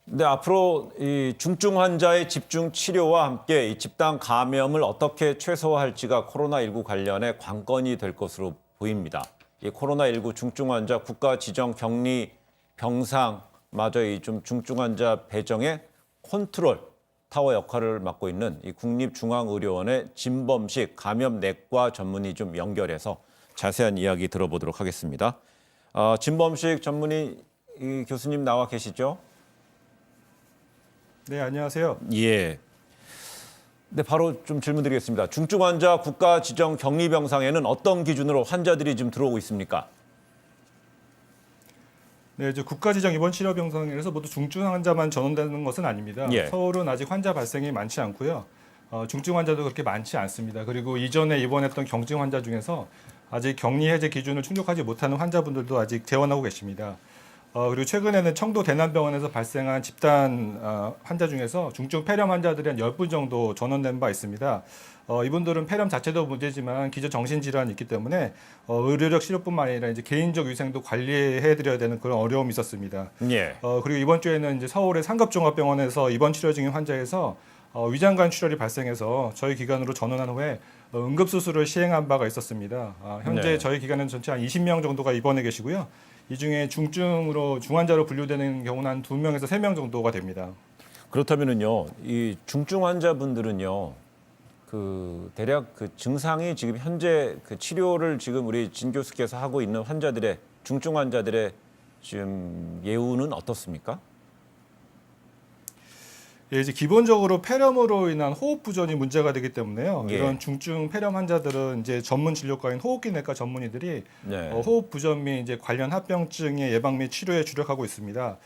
근데 앞으로 이 중증 환자의 집중 치료와 함께 이 집단 감염을 어떻게 최소화할지가 코로나19 관련해 관건이 될 것으로 보입니다. 이 코로나19 중증 환자 국가 지정 격리 병상마저 이 좀 중증 환자 배정의 컨트롤 타워 역할을 맡고 있는 이 국립중앙의료원의 진범식 감염내과 전문의 좀 연결해서 자세한 이야기 들어보도록 하겠습니다. 진범식 전문의 교수님 나와 계시죠? 네, 안녕하세요. 예. 네, 바로 좀 질문 드리겠습니다. 중증 환자 국가 지정 격리 병상에는 어떤 기준으로 환자들이 지금 들어오고 있습니까? 네, 이제 국가지정 입원 치료 병상에서 모두 중증 환자만 전원되는 것은 아닙니다. 예. 서울은 아직 환자 발생이 많지 않고요. 중증 환자도 그렇게 많지 않습니다. 그리고 이전에 입원했던 경증 환자 중에서 아직 격리 해제 기준을 충족하지 못하는 환자분들도 아직 재원하고 계십니다. 그리고 최근에는 청도 대남병원에서 발생한 집단 환자 중에서 중증 폐렴 환자들이 한 10분 정도 전원된 바 있습니다. 이분들은 폐렴 자체도 문제지만 기저 정신질환이 있기 때문에 의료적 치료뿐만 아니라 이제 개인적 위생도 관리해드려야 되는 그런 어려움이 있었습니다. 예. 그리고 이번 주에는 이제 서울의 상급종합병원에서 입원 치료 중인 환자에서 위장관 출혈이 발생해서 저희 기관으로 전원한 후에 응급수술을 시행한 바가 있었습니다. 현재 네. 저희 기관은 전체 한 20명 정도가 입원해 계시고요. 이 중에 중증으로 중환자로 분류되는 경우는 한 2명에서 3명 정도가 됩니다. 그렇다면은요, 이 중증 환자분들은요, 대략 증상이 지금 현재 치료를 지금 우리 진 교수께서 하고 있는 환자들의 중증 환자들의 지금 예우는 어떻습니까? 예, 이제 기본적으로 폐렴으로 인한 호흡 부전이 문제가 되기 때문에요. 예. 이런 중증 폐렴 환자들은 이제 전문 진료과인 호흡기내과 전문의들이 네. 호흡 부전 및 이제 관련 합병증의 예방 및 치료에 주력하고 있습니다.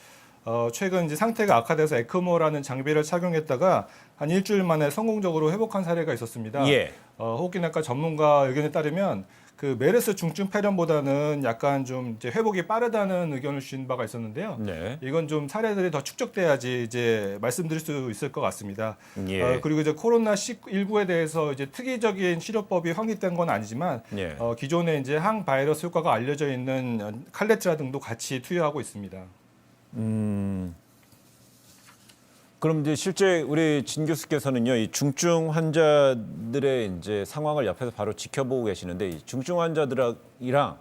최근 이제 상태가 악화돼서 에크모라는 장비를 착용했다가 한 일주일 만에 성공적으로 회복한 사례가 있었습니다. 예. 호흡기내과 전문가 의견에 따르면 그 메르스 중증 폐렴보다는 약간 좀 이제 회복이 빠르다는 의견을 주신 바가 있었는데요. 네. 이건 좀 사례들이 더 축적돼야지 이제 말씀드릴 수 있을 것 같습니다. 예. 그리고 이제 코로나 19에 대해서 이제 특이적인 치료법이 확립된 건 아니지만 예. 기존에 이제 항바이러스 효과가 알려져 있는 칼레트라 등도 같이 투여하고 있습니다. 그럼 이제 실제 우리 진 교수께서는요, 이 중증 환자들의 이제 상황을 옆에서 바로 지켜보고 계시는데, 이 중증 환자들이랑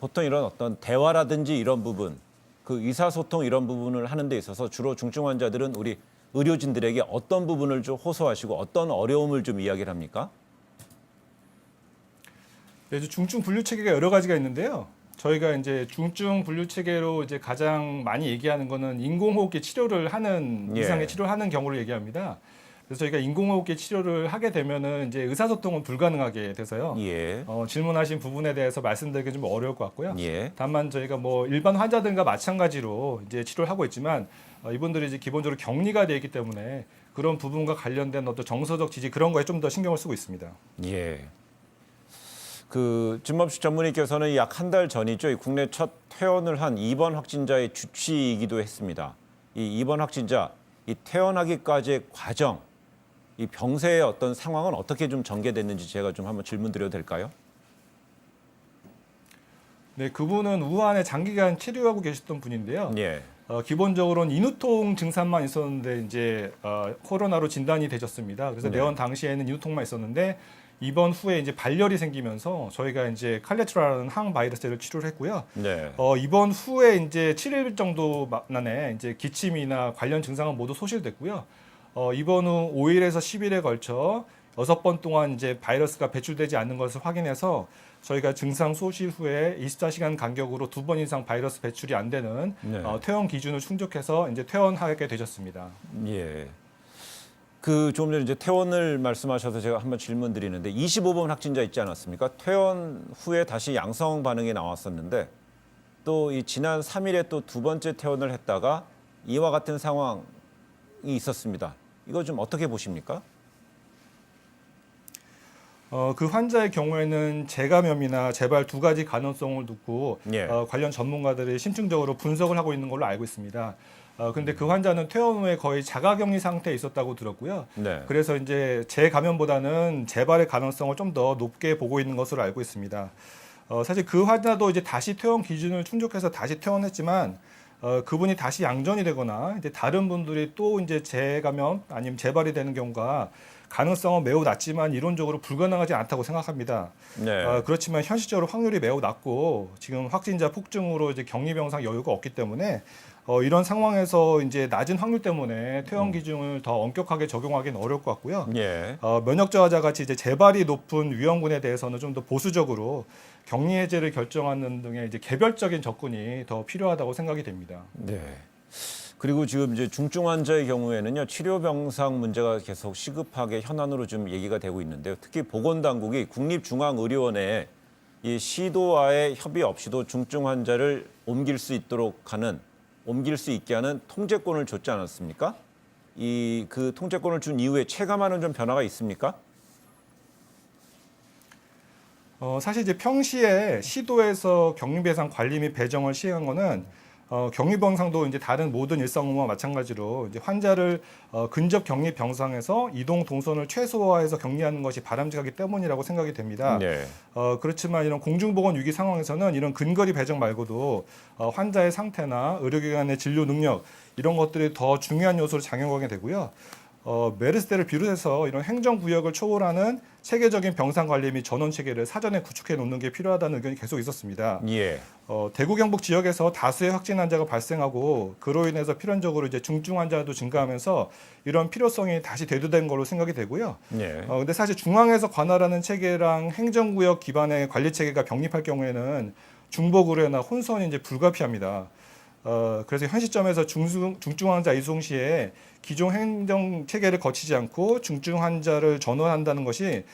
보통 이런 어떤 대화라든지 이런 부분, 의사소통 이런 부분을 하는 데 있어서 주로 중증 환자들은 우리 의료진들에게 어떤 부분을 좀 호소하시고 어떤 어려움을 좀 이야기를 합니까? 네, 이제 중증 분류 체계가 여러 가지가 있는데요. 저희가 이제 중증 분류 체계로 이제 가장 많이 얘기하는 거는 인공호흡기 치료를 하는 예. 이상의 치료를 하는 경우를 얘기합니다. 그래서 저희가 인공호흡기 치료를 하게 되면은 이제 의사소통은 불가능하게 돼서요. 예. 질문하신 부분에 대해서 말씀드리기 좀 어려울 것 같고요. 예. 다만 저희가 뭐 일반 환자들과 마찬가지로 이제 치료를 하고 있지만 이분들이 이제 기본적으로 격리가 되어 있기 때문에 그런 부분과 관련된 어떤 정서적 지지 그런 거에 좀 더 신경을 쓰고 있습니다. 예. 진범식 전문의께서는 약 한 달 전이죠. 이 국내 첫 퇴원을 한 입원 확진자의 주치이기도 했습니다. 이 입원 확진자, 이 퇴원하기까지의 과정, 이 병세의 어떤 상황은 어떻게 좀 전개됐는지 제가 좀 한번 질문 드려도 될까요? 네, 그분은 우한에 장기간 치료하고 계셨던 분인데요. 예. 기본적으로는 인후통 증상만 있었는데 이제 코로나로 진단이 되셨습니다. 그래서 네. 내원 당시에는 인후통만 있었는데 입원 후에 이제 발열이 생기면서 저희가 이제 칼레트라라는 항바이러스를 치료를 했고요. 네. 입원 후에 이제 7일 정도 만에 이제 기침이나 관련 증상은 모두 소실됐고요. 입원 후 5일에서 10일에 걸쳐 6번 동안 이제 바이러스가 배출되지 않는 것을 확인해서 저희가 증상 소실 후에 24시간 간격으로 2번 이상 바이러스 배출이 안 되는 네. 퇴원 기준을 충족해서 이제 퇴원하게 되셨습니다. 예. 좀 전에 이제 퇴원을 말씀하셔서 제가 한번 질문 드리는데 25번 확진자 있지 않았습니까? 퇴원 후에 다시 양성 반응이 나왔었는데 또 이 지난 3일에 또 두 번째 퇴원을 했다가 이와 같은 상황이 있었습니다. 이거 좀 어떻게 보십니까? 그 환자의 경우에는 재감염이나 재발 두 가지 가능성을 두고 예. 관련 전문가들이 심층적으로 분석을 하고 있는 걸로 알고 있습니다. 근데 그 환자는 퇴원 후에 거의 자가격리 상태에 있었다고 들었고요. 네. 그래서 이제 재감염보다는 재발의 가능성을 좀 더 높게 보고 있는 것으로 알고 있습니다. 사실 그 환자도 이제 다시 퇴원 기준을 충족해서 다시 퇴원했지만 그분이 다시 양전이 되거나 이제 다른 분들이 또 이제 재감염 아니면 재발이 되는 경우가 가능성은 매우 낮지만 이론적으로 불가능하지 않다고 생각합니다. 네. 그렇지만 현실적으로 확률이 매우 낮고 지금 확진자 폭증으로 이제 격리병상 여유가 없기 때문에 이런 상황에서 이제 낮은 확률 때문에 퇴원 기준을 더 엄격하게 적용하기는 어려울 것 같고요. 예. 면역 저하자 같이 이제 재발이 높은 위험군에 대해서는 좀 더 보수적으로 격리 해제를 결정하는 등의 이제 개별적인 접근이 더 필요하다고 생각이 됩니다. 네. 그리고 지금 이제 중증 환자의 경우에는요, 치료 병상 문제가 계속 시급하게 현안으로 좀 얘기가 되고 있는데요. 특히 보건당국이 국립중앙의료원에 이 시도와의 협의 없이도 중증 환자를 옮길 수 있게 하는 통제권을 줬지 않았습니까? 그 통제권을 준 이후에 체감하는 좀 변화가 있습니까? 사실 이제 평시에 시도에서 격리배상 관리 및 배정을 시행한 거는 격리병상도 이제 다른 모든 일상 업무와 마찬가지로 이제 환자를 근접 격리 병상에서 이동 동선을 최소화해서 격리하는 것이 바람직하기 때문이라고 생각이 됩니다. 네. 그렇지만 이런 공중보건 위기 상황에서는 이런 근거리 배정 말고도 환자의 상태나 의료기관의 진료 능력 이런 것들이 더 중요한 요소로 작용하게 되고요. 메르스 때를 비롯해서 이런 행정구역을 초월하는 체계적인 병상 관리 및 전원 체계를 사전에 구축해 놓는 게 필요하다는 의견이 계속 있었습니다. 예. 대구 경북 지역에서 다수의 확진 환자가 발생하고 그로 인해서 필연적으로 이제 중증 환자도 증가하면서 이런 필요성이 다시 대두된 걸로 생각이 되고요. 예. 근데 사실 중앙에서 관할하는 체계랑 행정구역 기반의 관리 체계가 병립할 경우에는 중복 의료나 혼선이 이제 불가피합니다. 그래서 현 시점에서 중증 환자 이송 시에 기존 행정 체계를 거치지 않고 중증 환자를 전원한다는 것이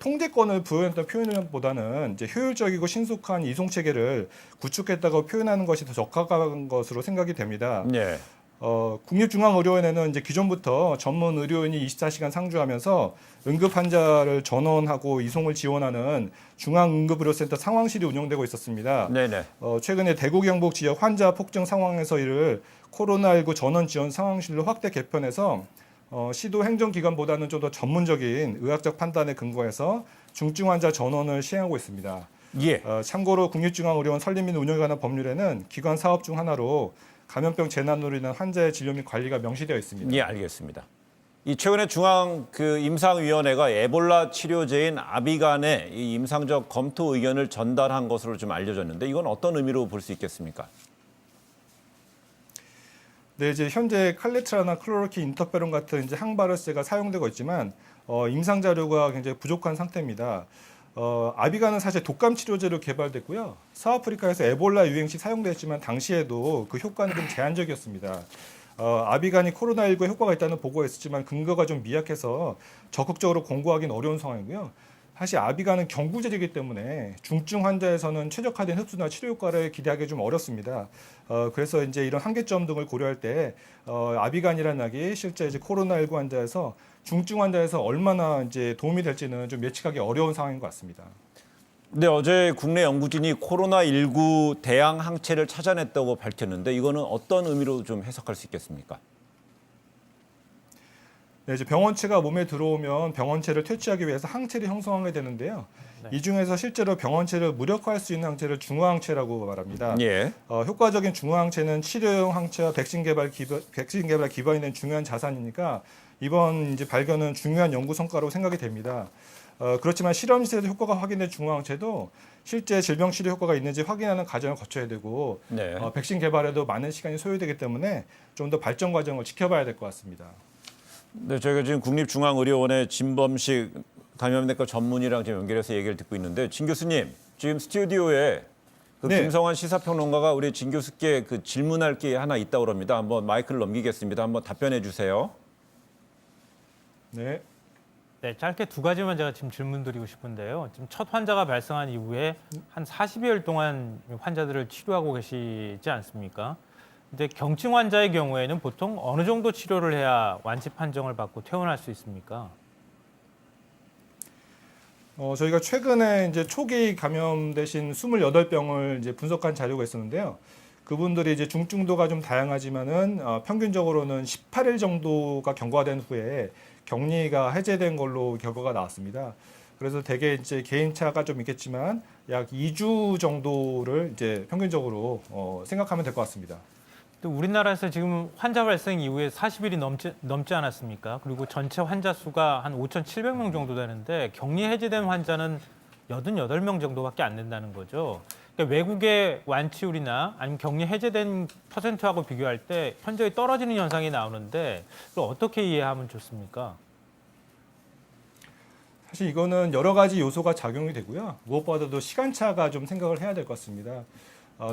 통제권을 부여했던 표현보다는 이제 효율적이고 신속한 이송 체계를 구축했다고 표현하는 것이 더 적합한 것으로 생각이 됩니다. 네. 국립중앙의료원에는 이제 기존부터 전문 의료인이 24시간 상주하면서 응급 환자를 전원하고 이송을 지원하는 중앙응급의료센터 상황실이 운영되고 있었습니다. 네네. 최근에 대구 경북 지역 환자 폭증 상황에서 이를 코로나19 전원 지원 상황실로 확대 개편해서 시도 행정기관보다는 좀 더 전문적인 의학적 판단에 근거해서 중증 환자 전원을 시행하고 있습니다. 예. 참고로 국립중앙의료원 설립 및 운영에 관한 법률에는 기관 사업 중 하나로 감염병 재난으로 인한 환자의 진료 및 관리가 명시되어 있습니다. 예, 알겠습니다. 이 최근에 중앙 임상위원회가 에볼라 치료제인 아비간의 이 임상적 검토 의견을 전달한 것으로 좀 알려졌는데 이건 어떤 의미로 볼 수 있겠습니까? 네, 이제 현재 칼레트라나 클로로킨 인터페론 같은 이제 항바이러스제가 사용되고 있지만 임상 자료가 굉장히 부족한 상태입니다. 아비간은 사실 독감 치료제로 개발됐고요. 서아프리카에서 에볼라 유행 시 사용됐지만 당시에도 그 효과는 좀 제한적이었습니다. 아비간이 코로나19에 효과가 있다는 보고가 있었지만 근거가 좀 미약해서 적극적으로 공고하기는 어려운 상황이고요. 사실 아비간은 경구제이기 때문에 중증 환자에서는 최적화된 흡수나 치료 효과를 기대하기 좀 어렵습니다. 그래서 이제 이런 한계점 등을 고려할 때 아비간이라는 약이 실제 이제 코로나19 환자에서 중증 환자에서 얼마나 이제 도움이 될지는 좀 예측하기 어려운 상황인 것 같습니다. 근데 어제 국내 연구진이 코로나19 대항 항체를 찾아냈다고 밝혔는데 이거는 어떤 의미로 좀 해석할 수 있겠습니까? 네, 이제 병원체가 몸에 들어오면 병원체를 퇴치하기 위해서 항체를 형성하게 되는데요. 네. 이 중에서 실제로 병원체를 무력화할 수 있는 항체를 중화항체라고 말합니다. 예. 효과적인 중화항체는 치료용 항체와 백신 개발 기반이 된 중요한 자산이니까 이번 이제 발견은 중요한 연구 성과로 생각이 됩니다. 그렇지만 실험실에서 효과가 확인된 중화항체도 실제 질병 치료 효과가 있는지 확인하는 과정을 거쳐야 되고 네. 백신 개발에도 많은 시간이 소요되기 때문에 좀 더 발전 과정을 지켜봐야 될 것 같습니다. 네, 저희가 지금 국립중앙의료원의 진범식 감염내과 전문의랑 지금 연결해서 얘기를 듣고 있는데 진 교수님 지금 스튜디오에 네. 김성환 시사평론가가 우리 진 교수께 질문할 게 하나 있다고 합니다. 한번 마이크를 넘기겠습니다. 한번 답변해 주세요. 네. 네, 짧게 두 가지만 제가 지금 질문 드리고 싶은데요. 지금 첫 환자가 발생한 이후에 한 40여일 동안 환자들을 치료하고 계시지 않습니까? 근데 경증 환자의 경우에는 보통 어느 정도 치료를 해야 완치 판정을 받고 퇴원할 수 있습니까? 저희가 최근에 이제 초기 감염되신 28병을 이제 분석한 자료가 있었는데요. 그분들이 이제 중증도가 좀 다양하지만은 평균적으로는 18일 정도가 경과된 후에 격리가 해제된 걸로 결과가 나왔습니다. 그래서 대개 이제 개인차가 좀 있겠지만 약 2주 정도를 이제 평균적으로 생각하면 될 것 같습니다. 또 우리나라에서 지금 환자 발생 이후에 40일이 넘지 않았습니까? 그리고 전체 환자 수가 한 5,700명 정도 되는데 격리 해제된 환자는 88명 정도밖에 안 된다는 거죠. 그러니까 외국의 완치율이나 아니면 격리 해제된 퍼센트하고 비교할 때 현저히 떨어지는 현상이 나오는데 그걸 어떻게 이해하면 좋습니까? 사실 이거는 여러 가지 요소가 작용이 되고요. 무엇보다도 시간차가 좀 생각을 해야 될 것 같습니다.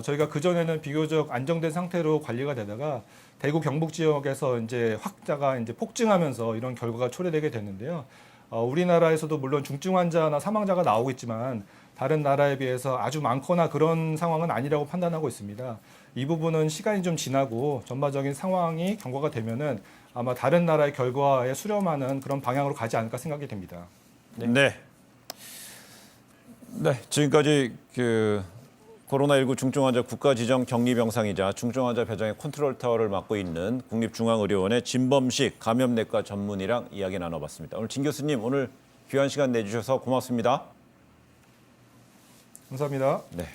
저희가 그전에는 비교적 안정된 상태로 관리가 되다가 대구 경북 지역에서 이제 확자가 이제 폭증하면서 이런 결과가 초래되게 됐는데요. 우리나라에서도 물론 중증 환자나 사망자가 나오고 있지만 다른 나라에 비해서 아주 많거나 그런 상황은 아니라고 판단하고 있습니다. 이 부분은 시간이 좀 지나고 전반적인 상황이 경과가 되면은 아마 다른 나라의 결과에 수렴하는 그런 방향으로 가지 않을까 생각이 됩니다. 네. 지금까지 코로나19 중증환자 국가지정 격리병상이자 중증환자 배정의 컨트롤타워를 맡고 있는 국립중앙의료원의 진범식 감염내과 전문의랑 이야기 나눠봤습니다. 오늘 진 교수님 오늘 귀한 시간 내주셔서 고맙습니다. 감사합니다. 네.